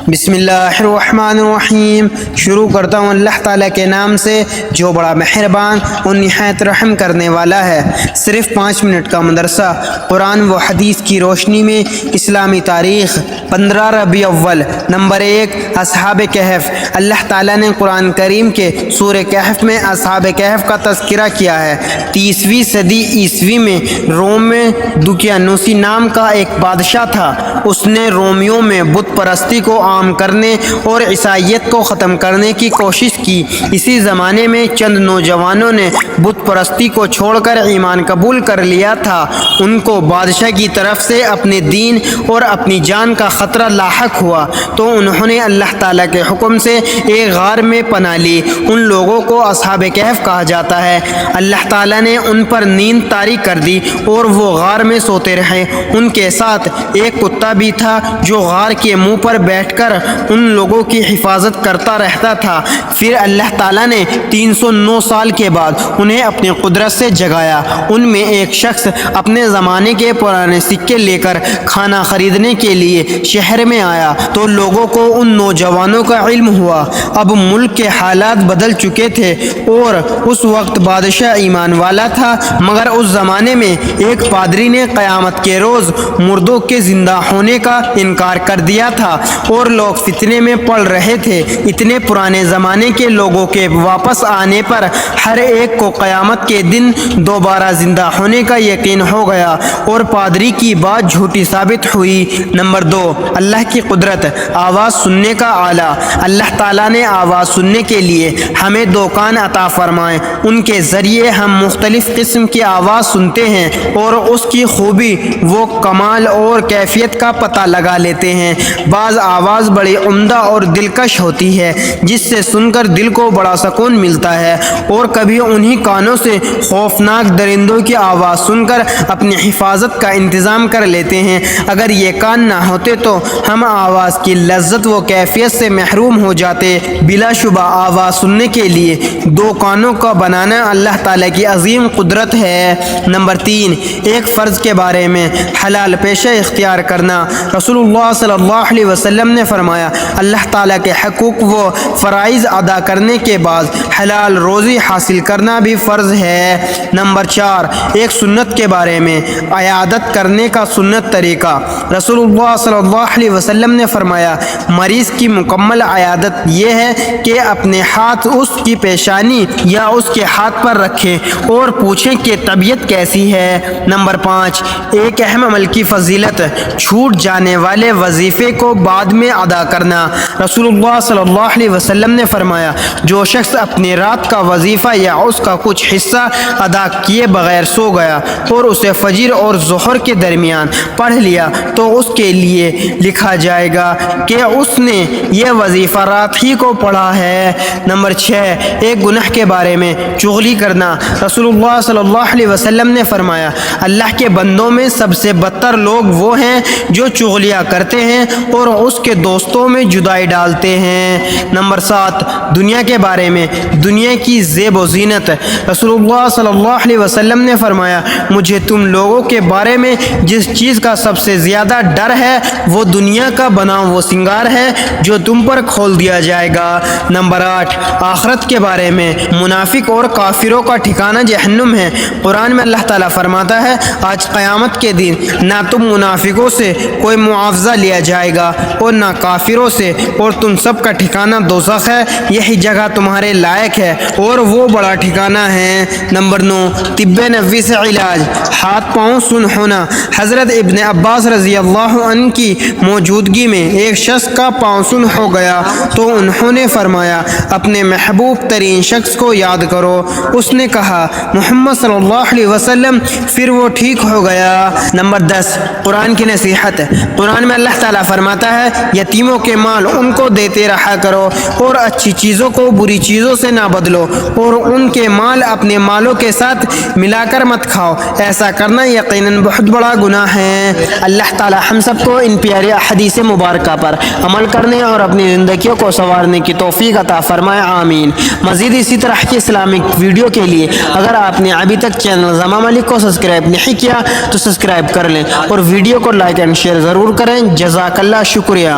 بسم اللہ الرحمن الرحیم۔ شروع کرتا ہوں اللہ تعالیٰ کے نام سے جو بڑا مہربان اور نہایت رحم کرنے والا ہے۔ صرف 5 منٹ کا مدرسہ قرآن و حدیث کی روشنی میں اسلامی تاریخ۔ 15 ربیع اول۔ نمبر 1، اصحاب کہف۔ اللہ تعالیٰ نے قرآن کریم کے سورہ کہف میں اصحاب کہف کا تذکرہ کیا ہے۔ 30ویں صدی عیسوی میں روم میں دقیانوسی نام کا ایک بادشاہ تھا۔ اس نے رومیوں میں بت پرستی کو عام کرنے اور عیسائیت کو ختم کرنے کی کوشش کی۔ اسی زمانے میں چند نوجوانوں نے بت پرستی کو چھوڑ کر ایمان قبول کر لیا تھا۔ ان کو بادشاہ کی طرف سے اپنے دین اور اپنی جان کا خطرہ لاحق ہوا تو انہوں نے اللہ تعالیٰ کے حکم سے ایک غار میں پناہ لی۔ ان لوگوں کو اصحاب کہف کہا جاتا ہے۔ اللہ تعالیٰ نے ان پر نیند طاری کر دی اور وہ غار میں سوتے رہے۔ ان کے ساتھ ایک کتا بھی تھا جو غار کے منہ پر بیٹھ کر ان لوگوں کی حفاظت کرتا رہتا تھا۔ پھر اللہ تعالیٰ نے 309 سال کے بعد انہیں اپنی قدرت سے جگایا۔ ان میں ایک شخص اپنے زمانے کے پرانے سکے لے کر کھانا خریدنے کے لیے شہر میں آیا تو لوگوں کو ان نوجوانوں کا علم ہوا۔ اب ملک کے حالات بدل چکے تھے اور اس وقت بادشاہ ایمان والا تھا، مگر اس زمانے میں ایک پادری نے قیامت کے روز مردوں کے زندہ ہونے کا انکار کر دیا تھا اور لوگ فتنے میں پڑ رہے تھے۔ اتنے پرانے زمانے کے لوگوں کے واپس آنے پر ہر ایک کو قیامت کے دن دوبارہ زندہ ہونے کا یقین ہو گیا اور پادری کی بات جھوٹی ثابت ہوئی۔ نمبر 2، اللہ کی قدرت۔ آواز سننے کا آلہ۔ اللہ تعالیٰ نے آواز سننے کے لیے ہمیں 2 کان عطا فرمائے۔ ان کے ذریعے ہم مختلف قسم کی آواز سنتے ہیں اور اس کی خوبی و کمال اور کیفیت کا پتہ لگا لیتے ہیں۔ بعض آواز بڑی عمدہ اور دلکش ہوتی ہے جس سے سن کر دل کو بڑا سکون ملتا ہے، اور کبھی انہی کانوں سے خوفناک درندوں کی آواز سن کر اپنی حفاظت کا انتظام کر لیتے ہیں۔ اگر یہ کان نہ ہوتے تو ہم آواز کی لذت و کیفیت سے محروم ہو جاتے۔ بلا شبہ آواز سننے کے لیے 2 کانوں کا بنانا اللہ تعالیٰ کی عظیم قدرت ہے۔ نمبر 3، ایک فرض کے بارے میں حلال پیشہ اختیار کرنا۔ رسول اللہ صلی اللہ علیہ وسلم نے فرمایا، اللہ تعالیٰ کے حقوق و فرائض ادا کرنے کے بعد حلال روزی حاصل کرنا بھی فرض ہے۔ نمبر 4، ایک سنت کے بارے میں عیادت کرنے کا سنت طریقہ۔ رسول اللہ صلی اللہ علیہ وسلم نے فرمایا، مریض کی مکمل عیادت یہ ہے کہ اپنے ہاتھ اس کی پیشانی یا اس کے ہاتھ پر رکھیں اور پوچھیں کہ طبیعت کیسی ہے۔ نمبر 5، ایک اہم عمل کی فضیلت، چھوٹ جانے والے وظیفے کو بعد میں ادا کرنا۔ رسول اللہ صلی اللہ علیہ وسلم نے فرمایا، جو شخص اپنی رات کا وظیفہ یا اس کا کچھ حصہ ادا کیے بغیر سو گیا اور اسے فجر اور ظہر کے درمیان پڑھ لیا تو اس کے لیے لکھا جائے گا کہ اس نے یہ وظیفہ رات ہی کو پڑھا ہے۔ نمبر 6، ایک گناہ کے بارے میں چغلی کرنا۔ رسول اللہ صلی اللہ علیہ وسلم نے فرمایا، اللہ کے بندوں میں سب سے بدتر لوگ وہ ہیں جو چغلیاں کرتے ہیں اور اس کے دوستوں میں جدائی ڈالتے ہیں۔ نمبر 7، دنیا کے بارے میں دنیا کی زیب و زینت۔ رسول اللہ صلی اللہ علیہ وسلم نے فرمایا، مجھے تم لوگوں کے بارے میں جس چیز کا سب سے زیادہ ڈر ہے وہ دنیا کا بنا وہ سنگار ہے جو تم پر کھول دیا جائے گا۔ نمبر 8، آخرت کے بارے میں منافق اور کافروں کا ٹھکانہ جہنم ہے۔ قرآن میں اللہ تعالیٰ فرماتا ہے، آج قیامت کے دن نہ تم منافقوں سے کوئی معاوضہ لیا جائے گا اور نہ کافروں سے، اور تم سب کا ٹھکانہ دوزخ ہے، یہی جگہ تمہارے لائق ہے اور وہ بڑا ٹھکانہ ہے۔ نمبر 9، طب نبوی سے علاج۔ ہاتھ پاؤں سن ہونا۔ حضرت ابن عباس رضی اللہ عنہ کی موجودگی میں ایک شخص کا پاؤں سن ہو گیا تو انہوں نے فرمایا، اپنے محبوب ترین شخص کو یاد کرو۔ اس نے کہا، محمد صلی اللہ علیہ وسلم، پھر وہ ٹھیک ہو گیا۔ نمبر 10، قرآن کی نصیحت۔ قرآن میں اللہ تعالیٰ فرماتا ہے، یتیموں کے مال ان کو دیتے رہا کرو اور اچھی چیزوں کو بری چیزوں سے نہ بدلو، اور ان کے مال اپنے مالوں کے ساتھ ملا کر مت کھاؤ، ایسا کرنا یقیناً بہت بڑا گناہ ہے۔ اللہ تعالیٰ ہم سب کو ان پیاری احادیث مبارکہ پر عمل کرنے اور اپنی زندگیوں کو سنوارنے کی توفیق عطا فرمائے، آمین۔ مزید اسی طرح کی اسلامک ویڈیو کے لیے اگر آپ نے ابھی تک چینل زمان ملک کو سبسکرائب نہیں کیا تو سبسکرائب کر لیں اور ویڈیو کو لائک اینڈ شیئر ضرور کریں۔ جزاک اللہ، شکریہ۔